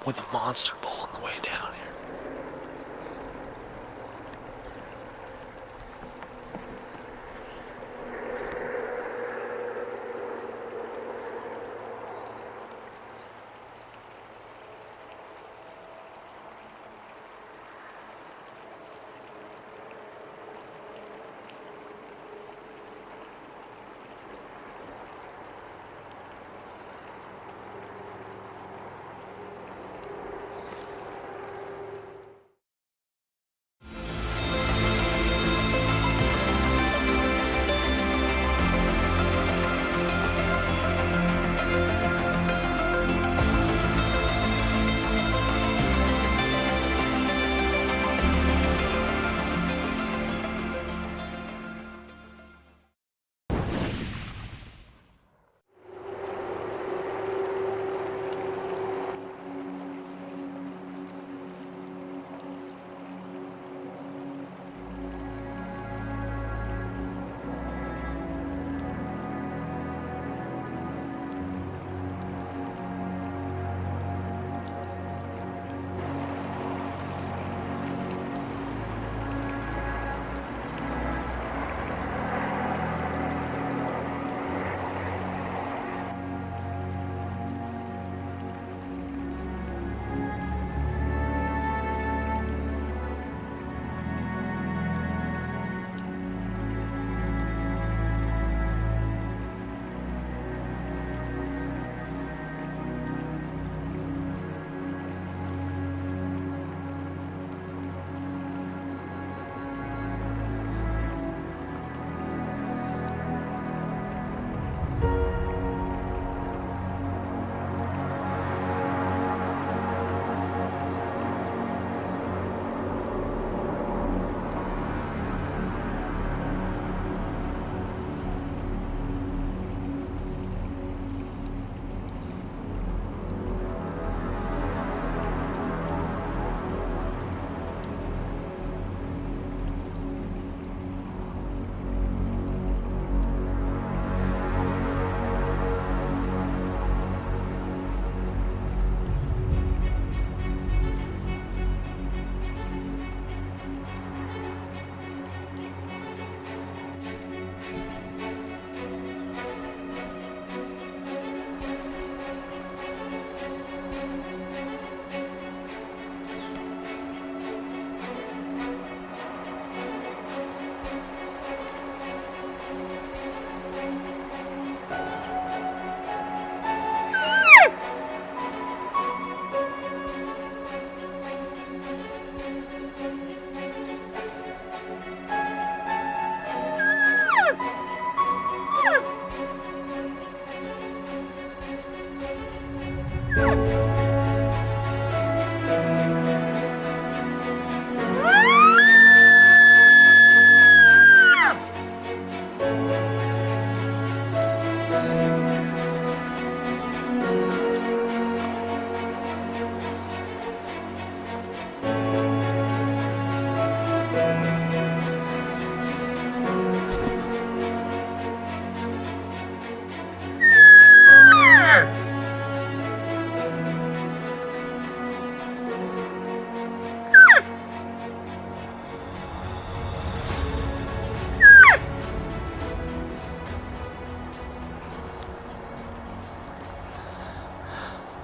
with a monster bull on the way down here.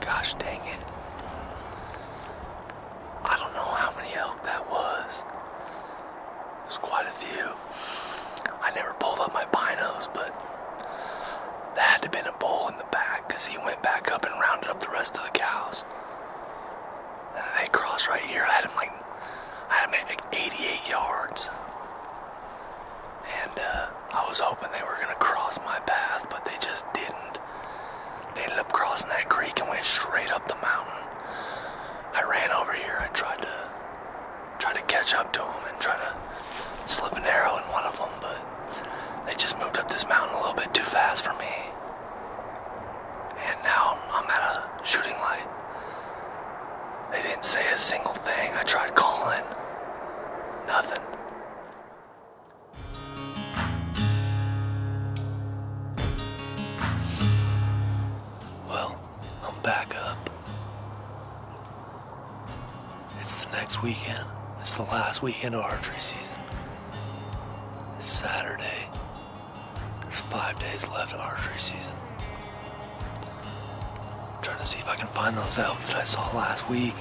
Gosh dang it. I don't know how many elk that was. It was quite a few. I never pulled up my binos, but there had to have been a bull in the back because he went back up and rounded up the rest of the cows. And they crossed right here. I had him like 88 yards. And I was hoping they were going to cross my path, but they just didn't. They ended up crossing that creek and went straight up the mountain. I ran over here. I tried to catch up to them and try to slip an arrow in one of them, but they just moved up this mountain a little bit too fast for me. And now I'm at a shooting light. They didn't say a single thing. I tried calling. Nothing. Well, I'm back up. this weekend. It's the last weekend of archery season. It's Saturday. There's 5 days left of archery season. I'm trying to see if I can find those elk that I saw last week.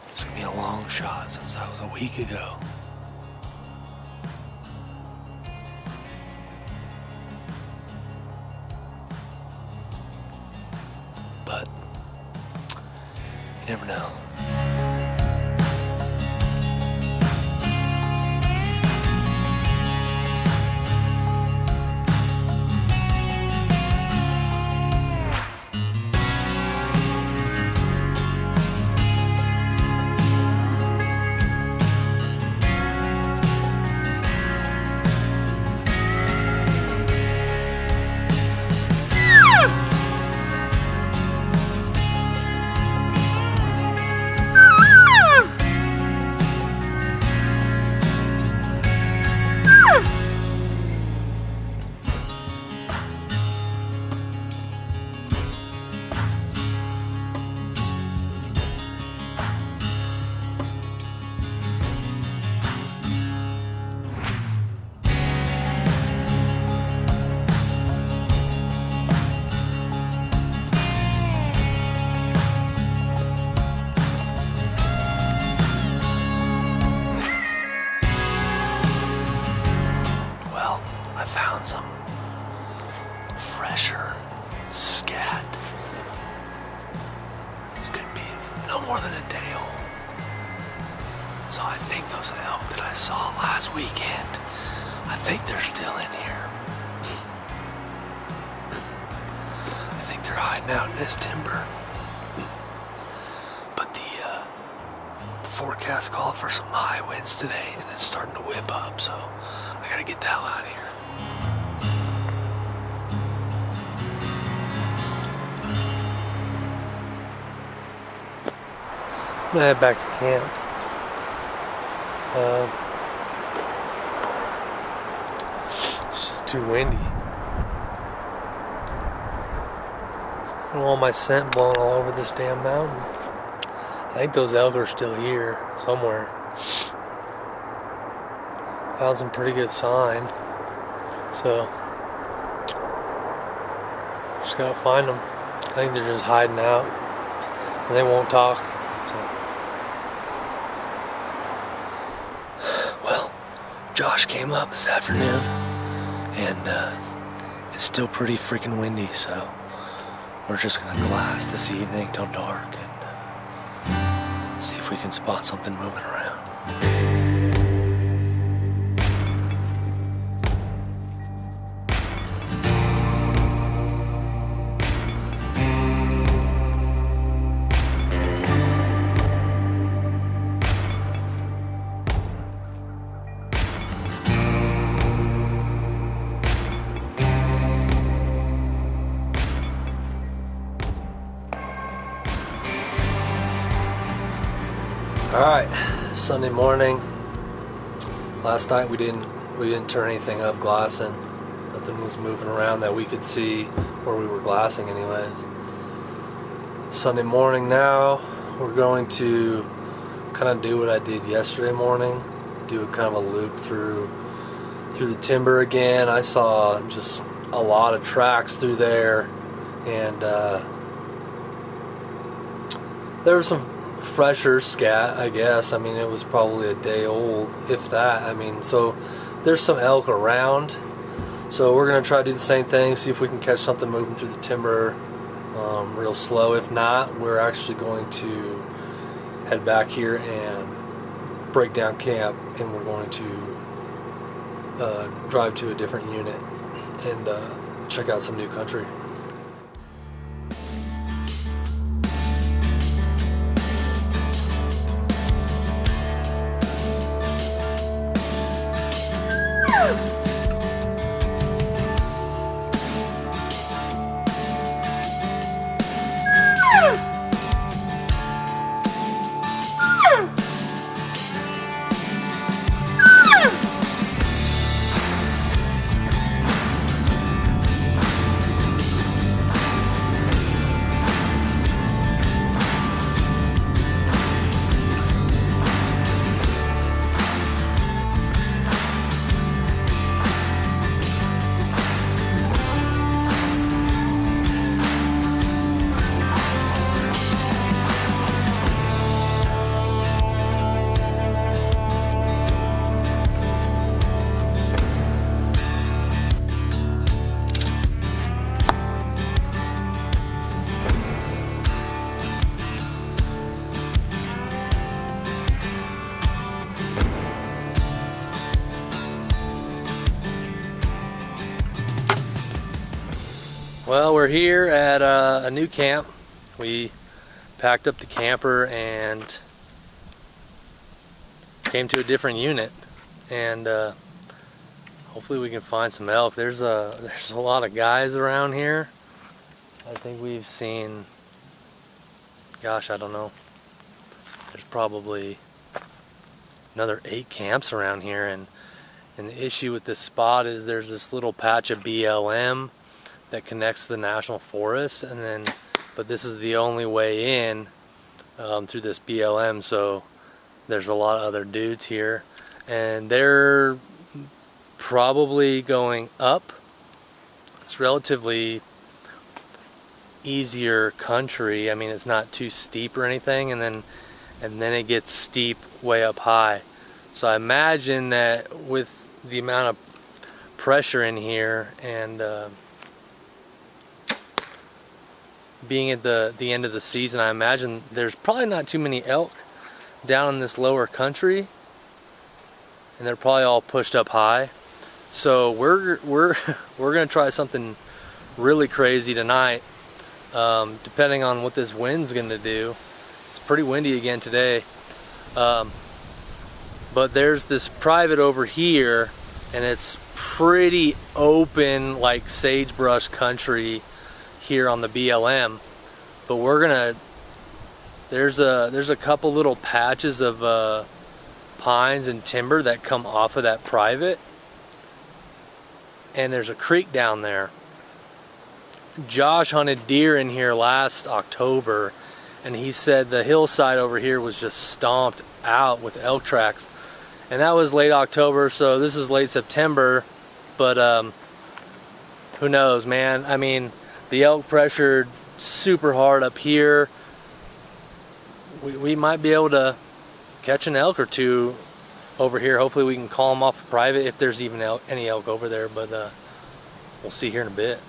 It's gonna be a long shot since that was a week ago. But you never know. I found some fresher scat. It could be no more than a day old. So I think those elk that I saw last weekend, I think they're still in here. I think they're hiding out in this timber. But the forecast called for some high winds today, and it's starting to whip up, so I gotta get the hell out of here. I'm gonna head back to camp. It's just too windy. I don't want my scent blowing all over this damn mountain. I think those elk are still here somewhere. Found some pretty good sign. So just gotta find them. I think they're just hiding out and they won't talk. Well, Josh came up this afternoon and it's still pretty freaking windy, so we're just gonna glass this evening till dark and see if we can spot something moving around. Alright, Sunday morning. Last night we didn't turn anything up glassing. Nothing was moving around that we could see where we were glassing anyways. Sunday morning now, we're going to kind of do what I did yesterday morning. Do a kind of a loop through the timber again. I saw just a lot of tracks through there, and there was some fresher scat, I guess. I mean, it was probably a day old, if that. I mean, so there's some elk around. So we're going to try to do the same thing, see if we can catch something moving through the timber real slow. If not, we're actually going to head back here and break down camp, and we're going to drive to a different unit and check out some new country. Well, we're here at a new camp. We packed up the camper and came to a different unit, and hopefully we can find some elk. There's a lot of guys around here. I think we've seen, gosh, I don't know. There's probably another 8 camps around here, and the issue with this spot is there's this little patch of BLM that connects the national forest, and then but this is the only way in through this BLM, so there's a lot of other dudes here, and they're probably going up. It's relatively easier country. I mean, it's not too steep or anything, and then it gets steep way up high. So I imagine that with the amount of pressure in here and being at the end of the season, I imagine there's probably not too many elk down in this lower country, and they're probably all pushed up high. So we're gonna try something really crazy tonight, depending on what this wind's gonna do. It's pretty windy again today, but there's this private over here, and it's pretty open, like sagebrush country here on the BLM. But we're gonna, there's a couple little patches of pines and timber that come off of that private, and there's a creek down there. Josh hunted deer in here last October, and he said the hillside over here was just stomped out with elk tracks, and that was late October, so this is late September. But who knows, man? I mean, the elk pressured super hard up here. We might be able to catch an elk or two over here. Hopefully we can call them off private if there's even any elk over there, but we'll see here in a bit.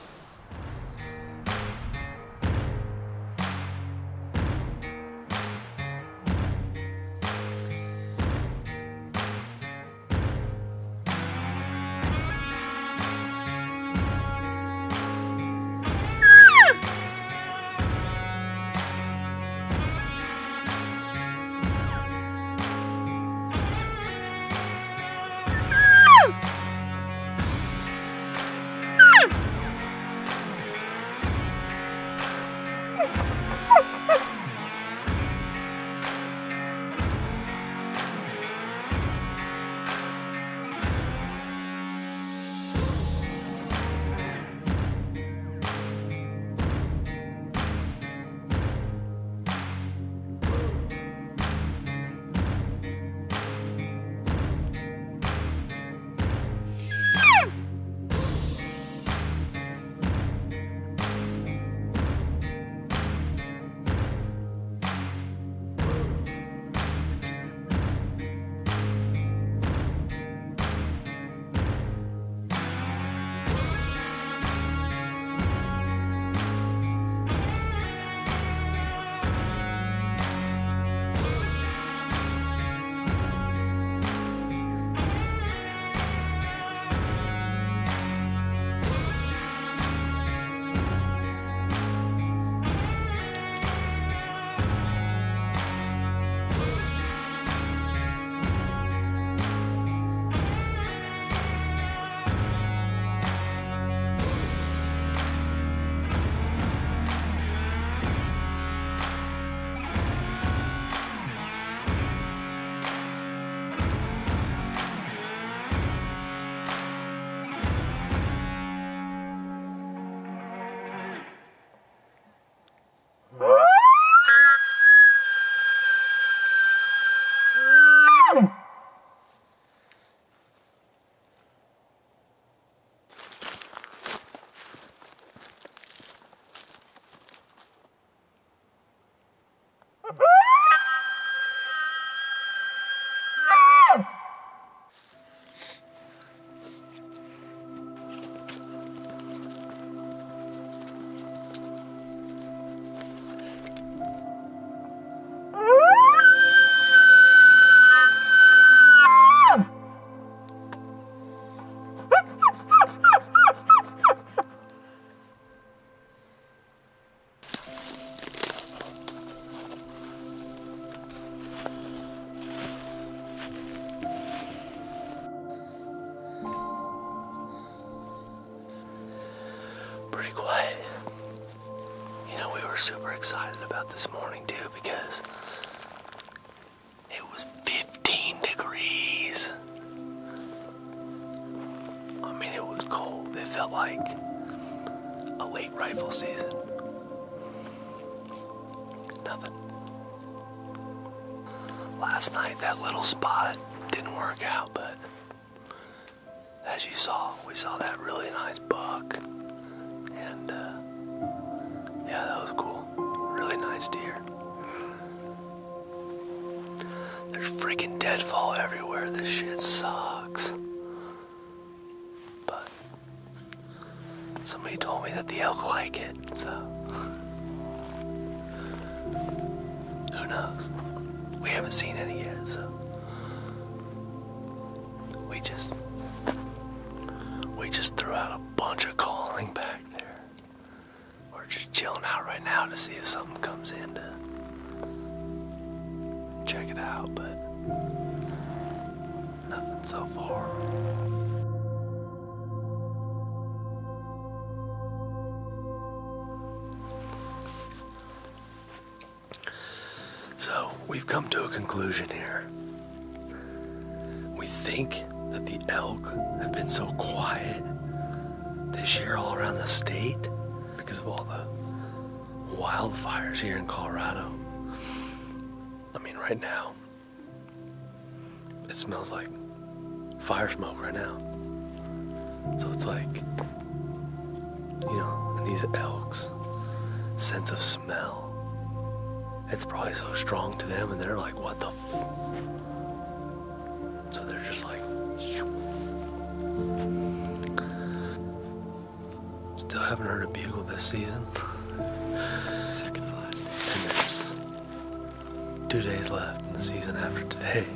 pretty quiet. You know, we were super excited about this morning too because it was 15 degrees. I mean, it was cold. It felt like a late rifle season. Nothing. Last night, that little spot didn't work out, but as you saw, we saw that really nice buck. And, yeah, that was cool. Really nice deer. There's freaking deadfall everywhere. This shit sucks. But somebody told me that the elk like it, so who knows? We haven't seen any yet, so we just threw out a bunch of calling back there. We're just chilling out right now to see if something comes in to check it out, but nothing so far. So, we've come to a conclusion here. We think that the elk have been so quiet this year all around the state because of all the wildfires here in Colorado. I mean, right now, it smells like fire smoke right now. So it's like, you know, and these elks' sense of smell, it's probably so strong to them, and they're like, what the So they're just like, still haven't heard a bugle this season. Second to last day. And there's 2 days left in the season after today.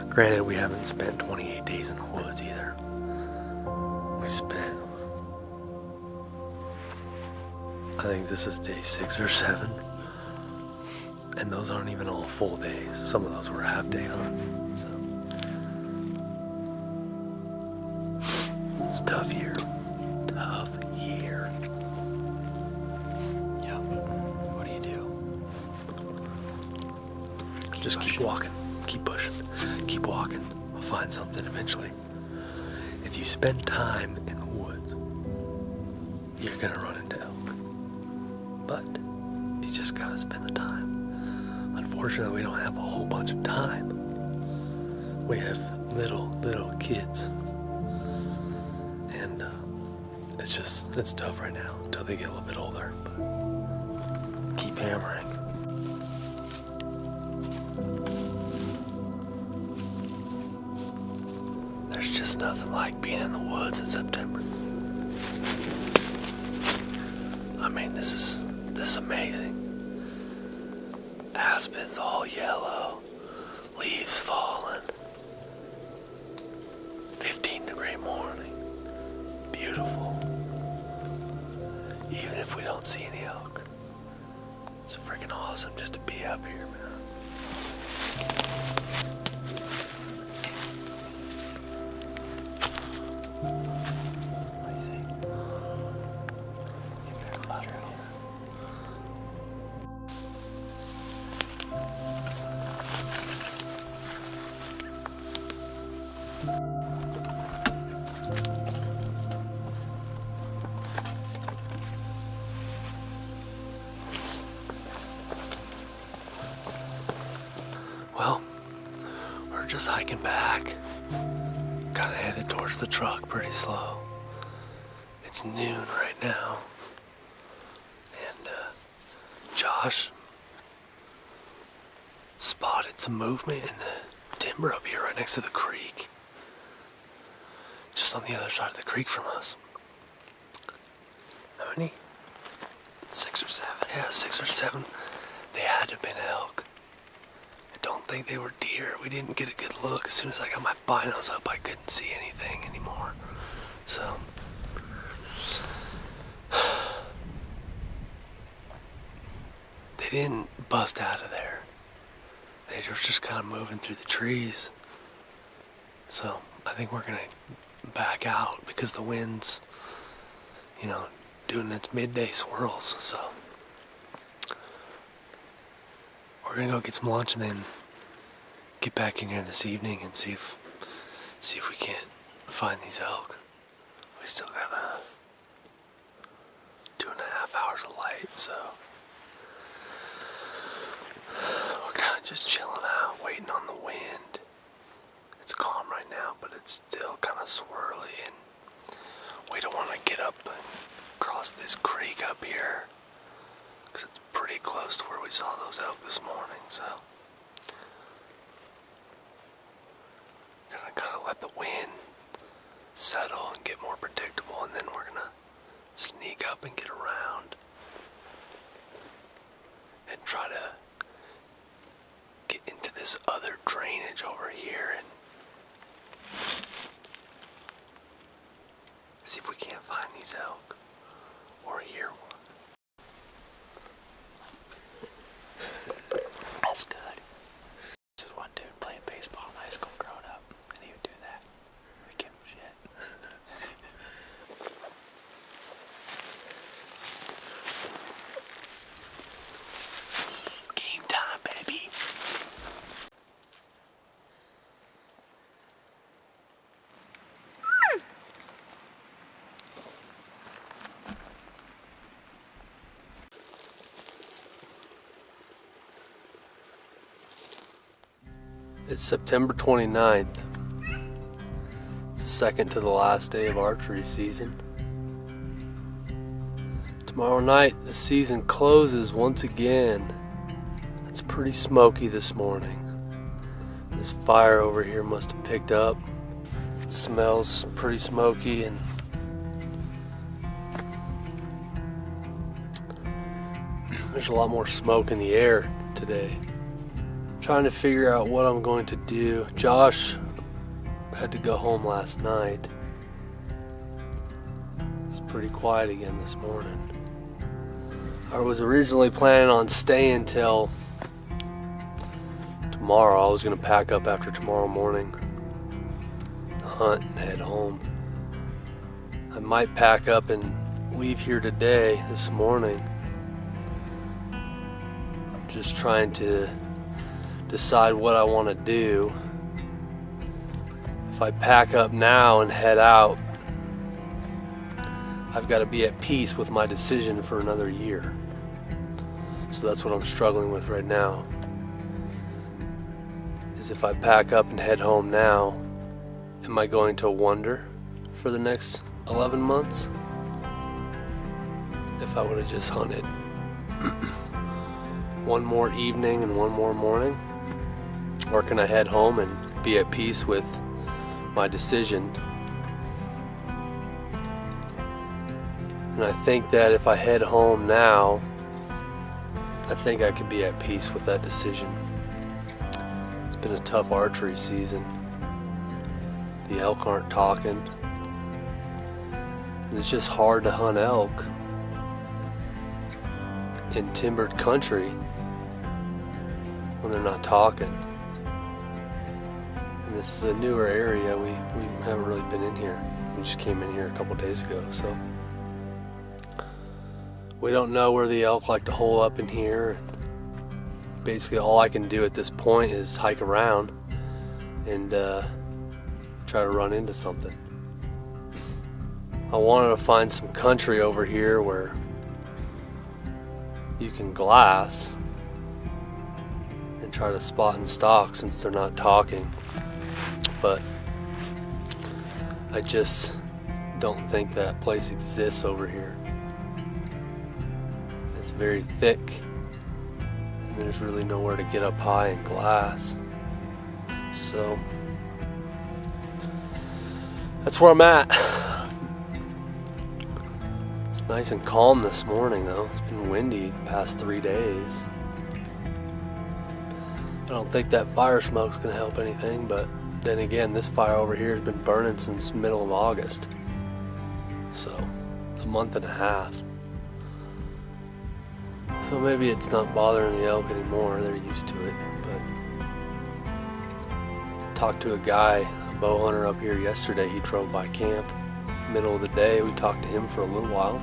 Granted, we haven't spent 28 days in the woods either. We spent, I think this is day 6 or 7. And those aren't even all full days. Some of those were half day hunt. So it's a tough year. Tough year. Yeah. What do you do? Just keep walking. Keep pushing. Keep walking. I'll find something eventually. If you spend time in the woods, you're gonna run into elk. But you just gotta spend the time. Unfortunately, we don't have a whole bunch of time. We have little kids. And it's tough right now until they get a little bit older. But keep hammering. There's just nothing like being in the woods in September. I mean, this is amazing. Aspens all yellow, leaves falling, 15-degree morning, beautiful. Even if we don't see any elk, it's freaking awesome just to be up here, man. What do you think? Get back louder here. Well, we're just hiking back. Kind of headed towards the truck pretty slow. It's noon right now. And Josh spotted some movement in the timber up here right next to the creek. Just on the other side of the creek from us. How many? 6 or 7. Yeah, 6 or 7. They had to have been elk. I don't think they were deer. We didn't get a good look. As soon as I got my binos up, I couldn't see anything anymore. So they didn't bust out of there. They were just kind of moving through the trees. So I think we're gonna back out because the wind's, you know, doing its midday swirls. So we're gonna go get some lunch and then get back in here this evening and see if we can't find these elk. We still got 2.5 hours of light, so we're kind of just chilling out, waiting on the wind. It's calm right now, but it's still kind of swirly, and we don't want to get up and cross this creek up here because it's pretty close to where we saw those elk this morning. So gonna kind of let the wind settle and get more predictable, and then we're gonna sneak up and get around and try to get into this other drainage over here and see if we can't find these elk or hear one. That's good. This is one dude playing baseball in high school growing up, and he would do that. We give him shit. Game time, baby. It's September 29th, second to the last day of archery season. Tomorrow night, the season closes once again. It's pretty smoky this morning. This fire over here must have picked up. It smells pretty smoky, and there's a lot more smoke in the air today. Trying to figure out what I'm going to do. Josh had to go home last night. It's pretty quiet again this morning. I was originally planning on staying till tomorrow. I was going to pack up after tomorrow morning, hunt and head home. I might pack up and leave here today, this morning. I'm just trying to decide what I want to do. If I pack up now and head out, I've got to be at peace with my decision for another year. So that's what I'm struggling with right now. Is if I pack up and head home now, am I going to wonder for the next 11 months if I would have just hunted one more evening and one more morning? Or can I head home and be at peace with my decision? And I think that if I head home now, I think I could be at peace with that decision. It's been a tough archery season. The elk aren't talking. And it's just hard to hunt elk in timbered country when they're not talking. This is a newer area. We haven't really been in here. We just came in here a couple days ago, so we don't know where the elk like to hole up in here. Basically, all I can do at this point is hike around and try to run into something. I wanted to find some country over here where you can glass and try to spot and stalk since they're not talking. But I just don't think that place exists over here. It's very thick, and there's really nowhere to get up high and glass. So that's where I'm at. It's nice and calm this morning though. It's been windy the past 3 days. I don't think that fire smoke's gonna help anything, but then again, this fire over here has been burning since middle of August. So, a month and a half. So maybe it's not bothering the elk anymore, they're used to it. But talked to a guy bow hunter up here yesterday. He drove by camp, middle of the day. We talked to him for a little while.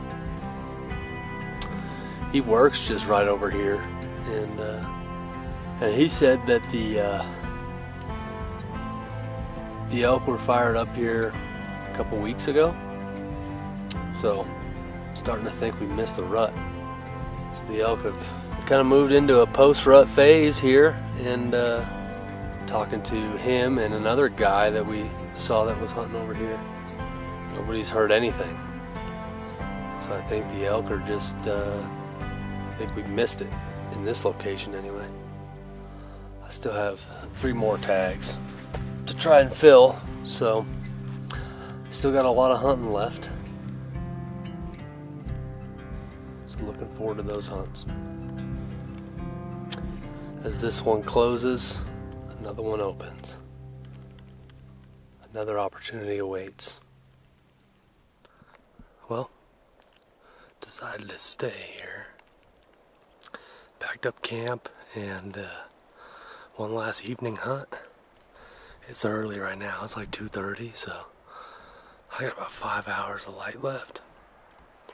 He works just right over here, and he said that the elk were fired up here a couple weeks ago. So I'm starting to think we missed the rut. So the elk have kind of moved into a post-rut phase here, and talking to him and another guy that we saw that was hunting over here, nobody's heard anything. So I think the elk are just, I think we missed it in this location anyway. I still have 3 more tags to try and fill, so still got a lot of hunting left. So looking forward to those hunts. As this one closes, another one opens. Another opportunity awaits. Well, decided to stay here. Packed up camp and one last evening hunt. It's early right now, it's like 2:30, so I got about 5 hours of light left. I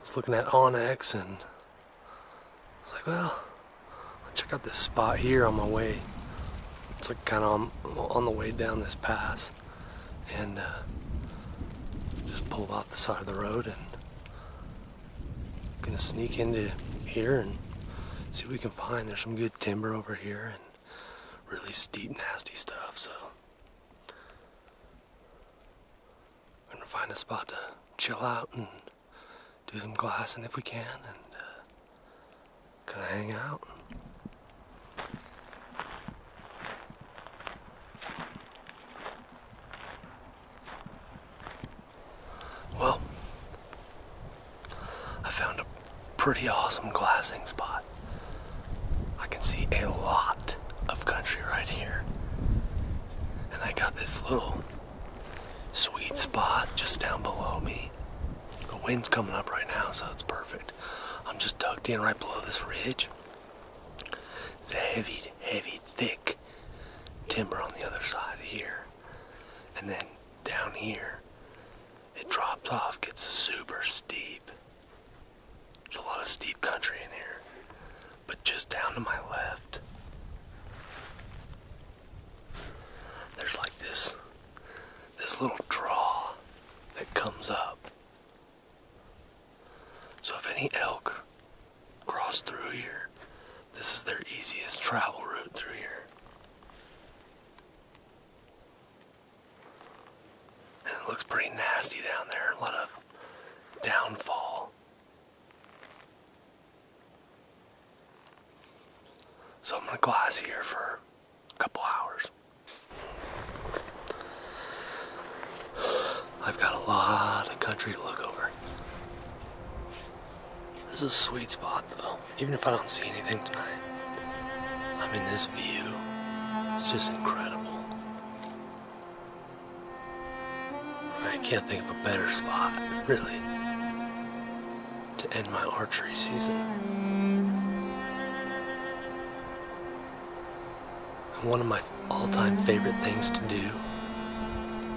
was looking at Onyx and I was like, well, I'll check out this spot here on my way. It's like kind of on the way down this pass, and just pulled off the side of the road and gonna sneak into here and see what we can find. There's some good timber over here and really steep, nasty stuff, so I'm gonna find a spot to chill out and do some glassing if we can, and kind of hang out. Well, I found a pretty awesome glassing spot. I can see a lot of country right here. And I got this little sweet spot just down below me. The wind's coming up right now, so it's perfect. I'm just tucked in right below this ridge. It's a heavy, heavy, thick timber on the other side here. And then down here, it drops off, gets super steep. There's a lot of steep country in here. But just down to my left, there's like this little draw that comes up. So if any elk cross through here, this is their easiest travel route through here. And it looks pretty nasty down there, a lot of downfall. So I'm gonna glass here for a couple hours. I've got a lot of country to look over. This is a sweet spot though, even if I don't see anything tonight. I mean, this view is just incredible. I can't think of a better spot, really, to end my archery season. And one of my all-time favorite things to do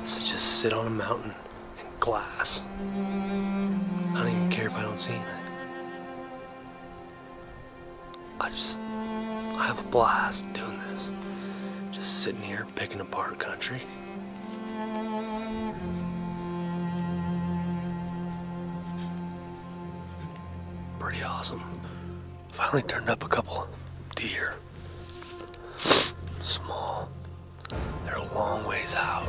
is to just sit on a mountain and glass. I don't even care if I don't see anything. I have a blast doing this. Just sitting here picking apart country. Pretty awesome. Finally turned up a couple deer. Small. They're a long ways out.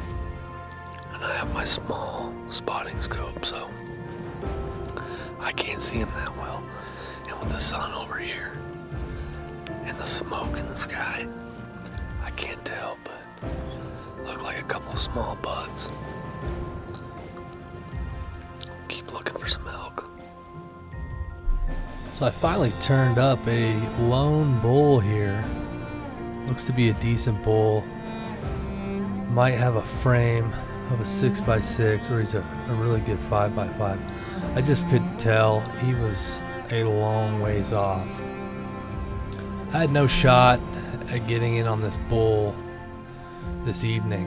And I have my small spotting scope, so I can't see them that well. And with the sun over here and the smoke in the sky, I can't tell, but look like a couple of small bugs. Keep looking for some elk. So I finally turned up a lone bull here. Looks to be a decent bull. Might have a frame of a 6x6, or he's a really good 5x5. I just couldn't tell. He was a long ways off. I had no shot at getting in on this bull this evening.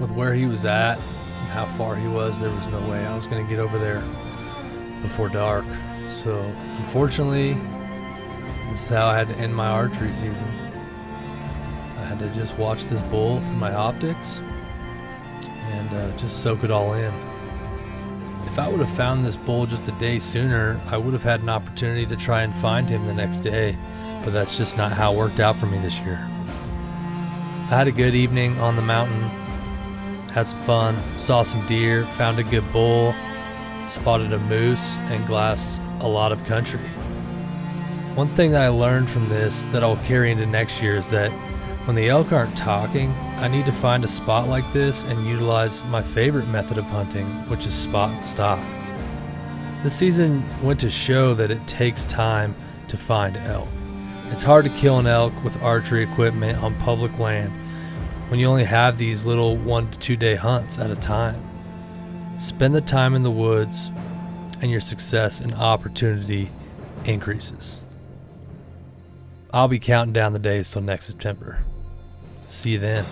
with where he was at and how far he was, there was no way I was going to get over there before dark. So unfortunately, this is how I had to end my archery season. I had to just watch this bull through my optics and just soak it all in. If I would have found this bull just a day sooner, I would have had an opportunity to try and find him the next day, but that's just not how it worked out for me this year. I had a good evening on the mountain, had some fun, saw some deer, found a good bull, spotted a moose, and glassed a lot of country. One thing that I learned from this that I'll carry into next year is that when the elk aren't talking, I need to find a spot like this and utilize my favorite method of hunting, which is spot and stock. This season went to show that it takes time to find elk. It's hard to kill an elk with archery equipment on public land when you only have these little 1 to 2 day hunts at a time. Spend the time in the woods and your success and opportunity increases. I'll be counting down the days till next September. See you then.